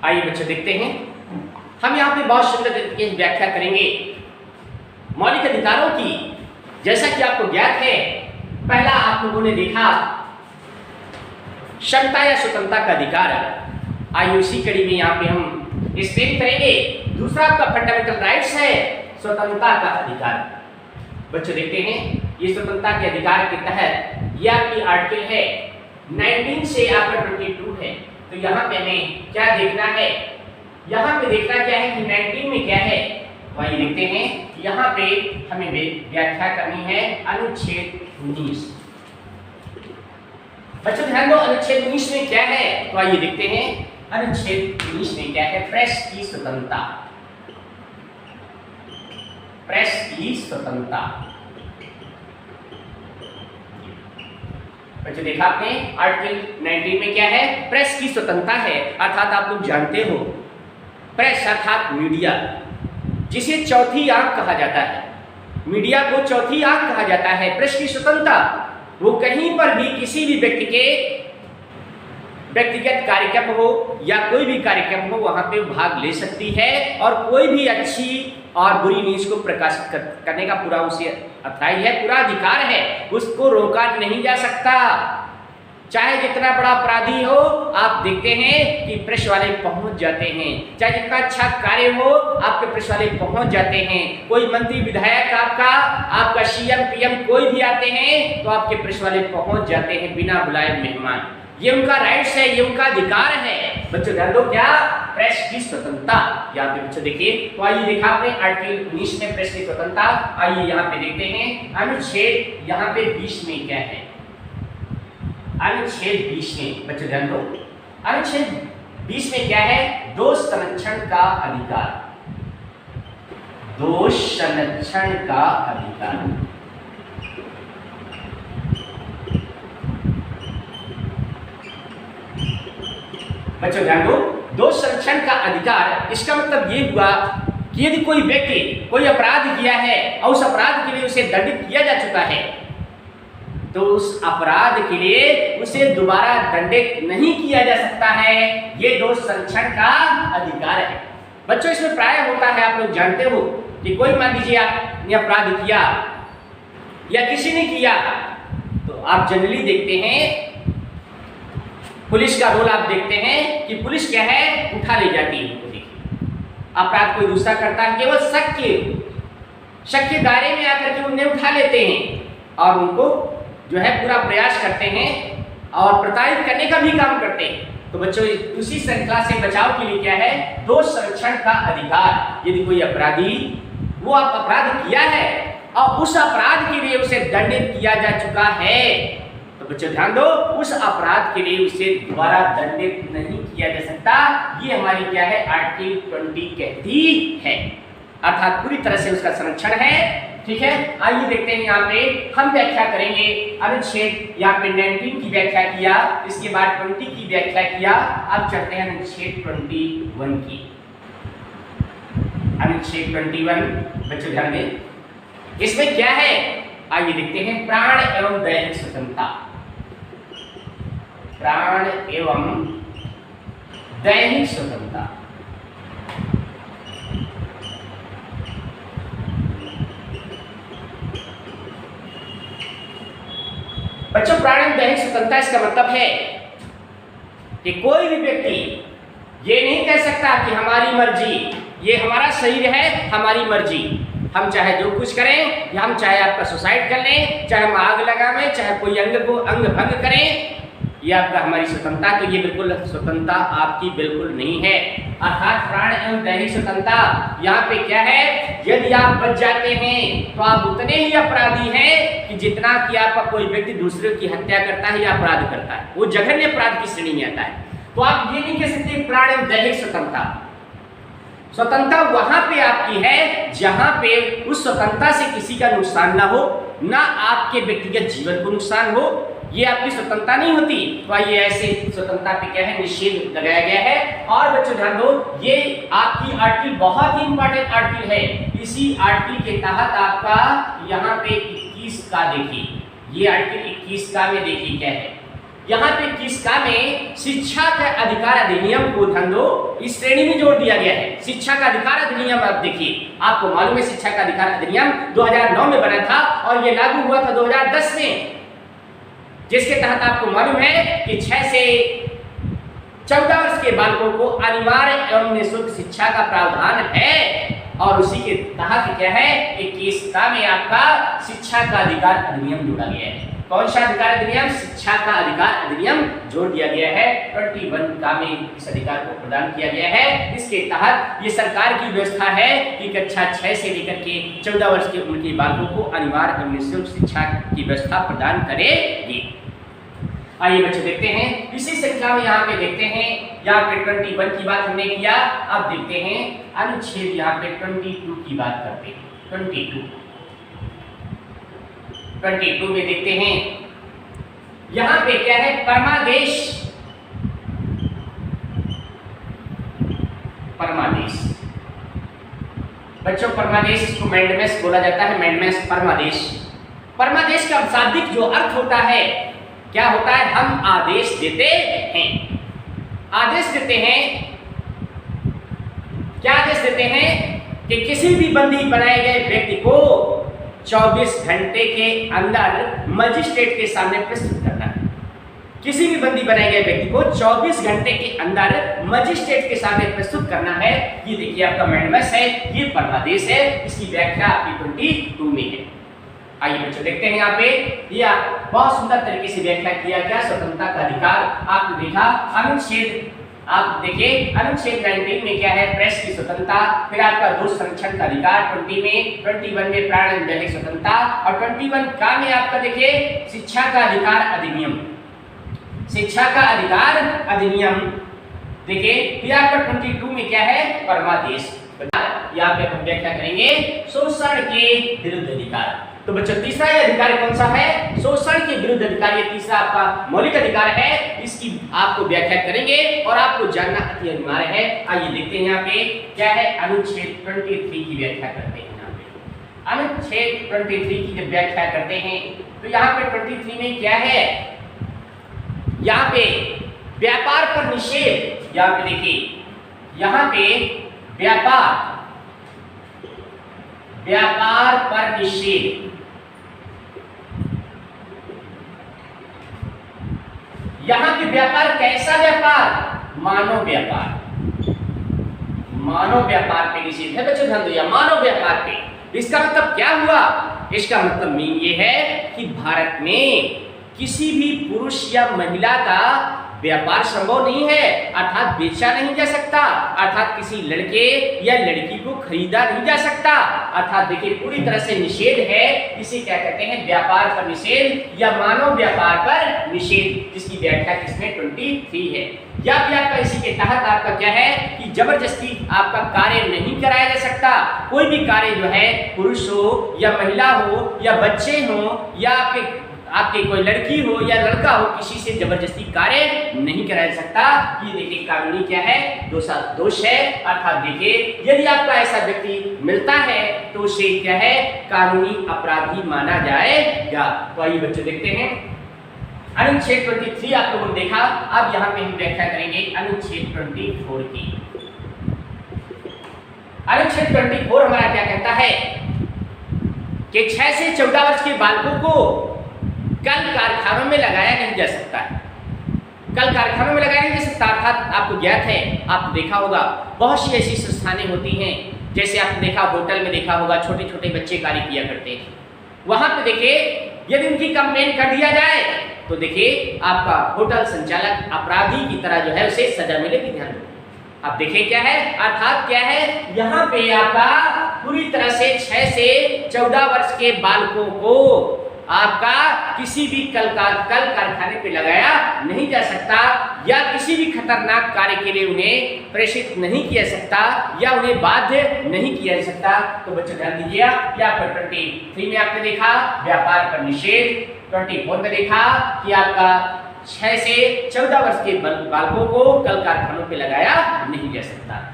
आइए बच्चों देखते हैं, हम यहाँ पे बहुत सुंदर तरीके से व्याख्या करेंगे मौलिक अधिकारों की। जैसा कि आपको ज्ञात है, पहला आप लोगों ने देखा क्षमता या स्वतंत्रता का अधिकार। आइए उसी कड़ी में यहाँ पे हम एक्सप्लेन करेंगे। दूसरा आपका फंडामेंटल राइट्स है स्वतंत्रता का अधिकार। बच्चों देखते हैं, ये स्वतंत्रता के अधिकार के तहत ये आपकी आर्टिकल है 19 से आपका 22 है। तो यहाँ पे हमें क्या देखना है, यहाँ पे देखना क्या है कि 19 में क्या है, वही देखते हैं। यहाँ पे हमें व्याख्या करनी है अनुच्छेद 19। बच्चों ध्यान दो, अनुच्छेद 19 में क्या है, तो आइए देखते हैं अनुच्छेद 19 में क्या है। प्रेस की स्वतंत्रता, प्रेस की स्वतंत्रता। बच्चों देखा आपने आर्टिकल 19 में क्या है, प्रेस की स्वतंत्रता है। अर्थात आप लोग जानते हो प्रेस अर्थात मीडिया, जिसे चौथी आंख कहा जाता है, मीडिया को चौथी आंख कहा जाता है। प्रेस की स्वतंत्रता, वो कहीं पर भी किसी भी व्यक्ति के व्यक्तिगत कार्यक्रम हो या कोई भी कार्यक्रम हो, वहां पे भाग ले सकती है और कोई भी अच्छी और बुरी न्यूज को प्रकाशित करने का पूरा उसे अथॉरिटी है, पूरा अधिकार है, उसको रोका नहीं जा सकता। चाहे जितना बड़ा अपराधी हो, आप देखते हैं कि प्रेस वाले पहुंच जाते हैं। चाहे जितना अच्छा कार्य हो, आपके प्रेस वाले पहुंच जाते हैं। कोई मंत्री विधायक आपका सीएम पीएम कोई भी आते हैं तो आपके प्रेस वाले पहुंच जाते हैं बिना बुलाए मेहमान। ये उनका राइट्स है, ये उनका अधिकार है। बच्चों ध्यान दो, क्या प्रेस की स्वतंत्रता। यहाँ पे बच्चों देखिए, तो आइए देखा आपने आर्टिकल 19 में प्रेस की स्वतंत्रता। आइए यहाँ पे देखते हैं अनुच्छेद यहाँ पे 20 में क्या है। अनुच्छेद 20 में बच्चों ध्यान दो, अनुच्छेद 20 में क्या है, दोष संरक्षण का अधिकार, दोष संरक्षण का अधिकार। बच्चों ध्यान दो, दोष संरक्षण का अधिकार, इसका मतलब ये हुआ कि यदि कोई व्यक्ति कोई अपराध किया है और उस अपराध के लिए उसे दंडित किया जा चुका है, तो उस अपराध के लिए उसे दोबारा दंडित नहीं किया जा सकता है। ये दोष संरक्षण का अधिकार है। बच्चों इसमें प्राय होता है, आप लोग जानते हो कि कोई मान लीजिए आपने अपराध किया या किसी ने किया, तो आप जनरली देखते हैं पुलिस का रोल आप देखते हैं कि पुलिस क्या है, उठा ले जाती है। अपराध कोई दूसरा करता है, केवल शक के दायरे में आकर के उन्हें उठा लेते हैं और उनको जो है पूरा प्रयास करते हैं और प्रताड़ित करने का भी काम करते हैं। तो बच्चों उसी श्रृंखला से बचाव के लिए क्या है, दोष संरक्षण का अधिकार। यदि कोई अपराधी वो अपराध किया है और उस अपराध के लिए उसे दंडित किया जा चुका है, तो बच्चों ध्यान दो, उस अपराध के लिए उसे दोबारा दंडित नहीं किया जा सकता। ये हमारी क्या है, आर्टिकल 20 कहती है, अर्थात पूरी तरह से उसका संरक्षण है। ठीक है, आइए देखते हैं यहाँ पे हम व्याख्या करेंगे अनुच्छेद, यहाँ पे 19 की व्याख्या किया, इसके बाद 20 की व्याख्या किया। अब चलते हैं अनुच्छेद 21 की। अनुच्छेद 21 बच्चों ध्यान दें, इसमें क्या है, आइए देखते हैं। प्राण एवं दैहिक स्वतंत्रता, प्राण एवं दैहिक स्वतंत्रता। बच्चों प्राण एवं दैहिक स्वतंत्रता, इसका मतलब है कि कोई भी व्यक्ति ये नहीं कह सकता कि हमारी मर्जी, ये हमारा शरीर है, हमारी मर्जी, हम चाहे जो कुछ करें, या हम चाहे आपका सुसाइड कर लें, चाहे हम आग लगावें, चाहे कोई अंग भंग करें, ये आपका हमारी स्वतंत्रता। तो ये बिल्कुल स्वतंत्रता आपकी बिल्कुल नहीं है। अर्थात प्राण एवं दैहिक स्वतंत्रता यहाँ पे क्या है, यदि आप बच जाते हैं तो आप उतने ही अपराधी हैं कि जितना कि आपका कोई व्यक्ति दूसरे की हत्या करता है या अपराध करता है, वो जघन्य अपराध की श्रेणी में आता है। तो आप ये नहीं कह सकते प्राण एवं दैहिक स्वतंत्रता। स्वतंत्रता वहां पे आपकी है जहां पे उस स्वतंत्रता से किसी का नुकसान ना हो, ना आपके व्यक्तिगत जीवन को नुकसान हो, ये आपकी स्वतंत्रता नहीं होती। तो ये ऐसे स्वतंत्रता पे क्या है, निषेध लगाया गया है। और बच्चों ध्यान दो, ये आपकी आर्टिकल बहुत ही इंपॉर्टेंट आर्टिकल है। इसी आर्टिकल के तहत आपका यहाँ पे 21 का देखिए, ये आर्टिकल 21 का में देखिए क्या है, यहाँ पे किसका में शिक्षा का अधिकार अधिनियम को ध्यान दो इस श्रेणी में जोड़ दिया गया है। शिक्षा का अधिकार अधिनियम आप देखिए, आपको मालूम है शिक्षा का अधिकार अधिनियम 2009 में बना था और ये लागू हुआ था 2010 में, जिसके तहत आपको मालूम है कि 6 से 14 वर्ष के बालकों को अनिवार्य एवं निःशुल्क शिक्षा का प्रावधान है। और उसी के तहत क्या है कि किसका में आपका शिक्षा का अधिकार अधिनियम जोड़ा गया है। कौन सा अधिकार अधिनियम? शिक्षा का अधिकार अधिनियम जोड़ दिया गया है। 21 का में इस अधिकार को प्रदान किया गया है। इसके तहत ये सरकार की व्यवस्था है कि कक्षा 6 से लेकर के 14 वर्ष के उम्र के बालकों को अनिवार्य एवं निःशुल्क शिक्षा की व्यवस्था प्रदान करेगी। आइए बच्चे देखते हैं इसी संख्या में यहाँ पे देखते हैं, यहाँ पे 21 की बात हमने किया। अब देखते हैं अनुच्छेद यहाँ पे 22 की बात करते हैं। 22 में देखते हैं यहाँ पे क्या है, परमादेश। परमादेश बच्चों, परमादेश इसको मैंडमेस बोला जाता है। मैंडमेस परमादेश। परमादेश का शाब्दिक जो अर्थ होता है क्या होता है, हम आदेश देते हैं। आदेश देते हैं, क्या आदेश देते हैं कि किसी भी बंदी बनाए गए व्यक्ति को 24 घंटे के अंदर मजिस्ट्रेट के सामने प्रस्तुत करना है। किसी भी बंदी बनाए गए व्यक्ति को 24 घंटे के अंदर मजिस्ट्रेट के सामने प्रस्तुत करना है। ये देखिए आपका मैंडमेस है, ये परमादेश है। इसकी व्याख्या आपकी 22 में है। आइए बच्चों देखते हैं यहाँ पे, ये बहुत सुंदर तरीके से व्याख्या किया गया स्वतंत्रता का अधिकार। आपने देखा अनुच्छेद, आप देखिए अनुच्छेद 19 में क्या है, प्रेस की स्वतंत्रता। फिर आपका दोष संरक्षण का अधिकार 20 में, 21 में प्राण दैनिक स्वतंत्रता और 21 का में आपका देखिए शिक्षा का अधिकार अधिनियम। शिक्षा का अधिकार अधिनियम देखिए, फिर आपका 22 में क्या है, परमादेश। यहाँ पे हम व्याख्या करेंगे शोषण के विरुद्ध अधिकार। तो बच्चों तीसरा ये अधिकार कौन सा है, शोषण के विरुद्ध अधिकार। ये तीसरा आपका मौलिक अधिकार है, इसकी आपको व्याख्या करेंगे और आपको जानना अति अनिवार्य है। आइए देखते हैं यहाँ पे क्या है, अनुच्छेद 23 की व्याख्या करते हैं। यहाँ पे अनुच्छेद 23 की जब व्याख्या करते हैं तो यहाँ पे 23 में क्या है, यहाँ पे व्यापार पर निषेध। यहाँ पे देखिए, यहाँ पे व्यापार पर निषेध। यहां पे व्यापार कैसा व्यापार, मानव व्यापार। मानव व्यापार पे निषेध है बच्चों, ध्यान दो, मानव व्यापार पे। इसका मतलब क्या हुआ, इसका मतलब मीन ये है कि भारत में किसी भी पुरुष या महिला का व्यापार संभव नहीं है, अर्थात बेचा नहीं जा सकता, अर्थात किसी लड़के या लड़की को खरीदा नहीं जा सकता। अर्थात देखिए पूरी तरह से निषेध है। इसे क्या कहते हैं, व्यापार पर निषेध या मानव व्यापार पर निषेध, जिसकी व्याख्या किसमें 23 है। या फिर आपका इसी के तहत आपका क्या है कि जबरदस्ती आपका कार्य नहीं कराया जा सकता। कोई भी कार्य जो है, पुरुष हो या महिला हो या बच्चे हो या आपके कोई लड़की हो या लड़का हो, किसी से जबरदस्ती कार्य नहीं कराया जा सकता। ये देखिए कानूनी क्या है, दोष है। अर्थात देखिए यदि आपका ऐसा व्यक्ति मिलता है तो उसे क्या है, कानूनी अपराधी माना जाएगा। तो आइए बच्चों देखते हैं अनुच्छेद 23 आप लोगों ने देखा। अब यहाँ पे हम व्याख्या करेंगे अनुच्छेद 24 की। अनुच्छेद 24 हमारा क्या कहता है कि 6 से 14 वर्ष के बालकों को कल कारखानों में लगाया नहीं जा सकता है। कल कारखानों में लगाया नहीं जा सकता, अर्थात आपको ज्ञात है, आपने देखा होगा बहुत सी ऐसी संस्थानें होती हैं, जैसे आपने देखा होटल में देखा होगा छोटे छोटे बच्चे कार्य किया करते हैं। वहां पे देखिए यदि उनकी कंप्लेन कर दिया जाए तो देखिए आपका होटल संचालक अपराधी की तरह जो है उसे सजा मिलेगी। ध्यान दो, अब देखिए क्या है, अर्थात क्या है, यहाँ पे आपका पूरी तरह से 6 से 14 वर्ष के बालकों को आपका किसी भी कल कारखाने पे लगाया नहीं जा सकता या किसी भी खतरनाक कार्य के लिए उन्हें प्रेषित नहीं किया सकता या उन्हें बाध्य नहीं किया जा सकता। तो बच्चों ध्यान दीजिए, यहाँ पर 23 में आपने देखा व्यापार पर निषेध, 24 में देखा कि आपका 6 से 14 वर्ष के बालकों को कल कारखानों पे लगाया नहीं जा सकता।